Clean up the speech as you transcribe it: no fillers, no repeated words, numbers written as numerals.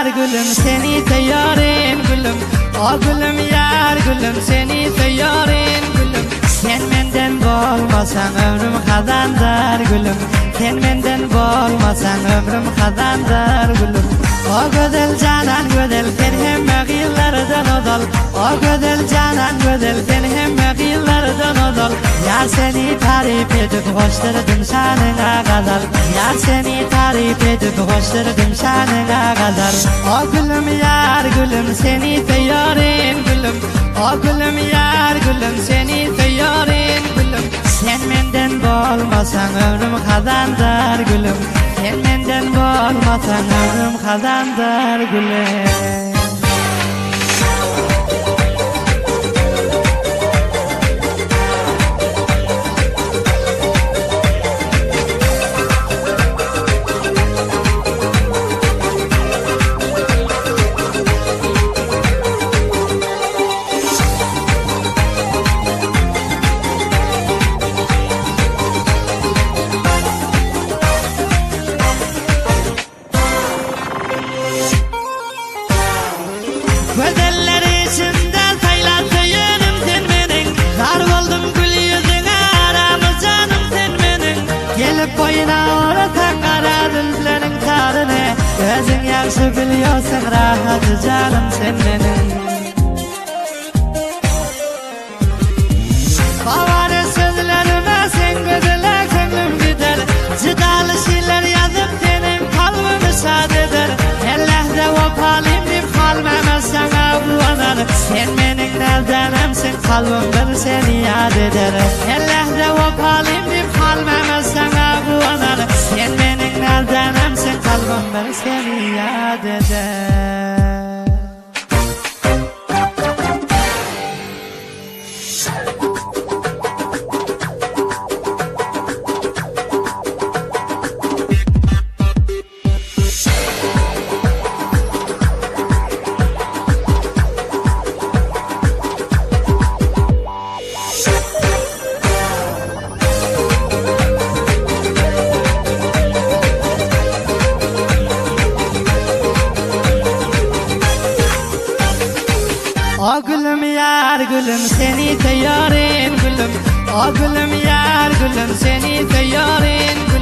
yar gülüm seni teyyarin gülüm. O gülüm yar gülüm seni teyyarin gülüm. Sen menden bolmasan ömrüm kazandar gülüm. Sen menden bolmasan ömrüm kazandar gülüm. O güzel canan güzel sen hemme gıyıllardan odal. O güzel canan güzel sen hemme gıyıllardan odal. Yar seni tarif edip hoştırdım şanına kadar. Yar seni tarif edip hoştırdım şanına kadar. O gülüm yar gülüm seni teyyarin gülüm. O gülüm yar gülüm seni teyyarin gülüm. Sen menden bolmasan ömrüm kazandar gülüm. Sen menden bolmasan ömrüm kazandar gülüm. Güzelleri içinden saylattı yönüm sen benim. Zar oldum gül yüzüne aramız canım sen benim. Gelip boyuna oratan kara bülbülerin tarını. Özün yaxşı biliyorsun rahatı canım sen benim. Bavarı sözlerime sen gözüle gönlüm gider. Cidalı şeyler yazıp senin kalbimi şad eder. Ellerde opalayım deyip kalmama sana bulanır. Sen benim nevdanemsin kalbim bir seni yad eder. Ellerde opalayım deyip kalmama sana bulanır. Sen benim nevdanemsin kalbim bir seni yad eder. O gülüm yar gülüm seni teyyarin gülüm. O gülüm yar gülüm seni teyyarin gülüm.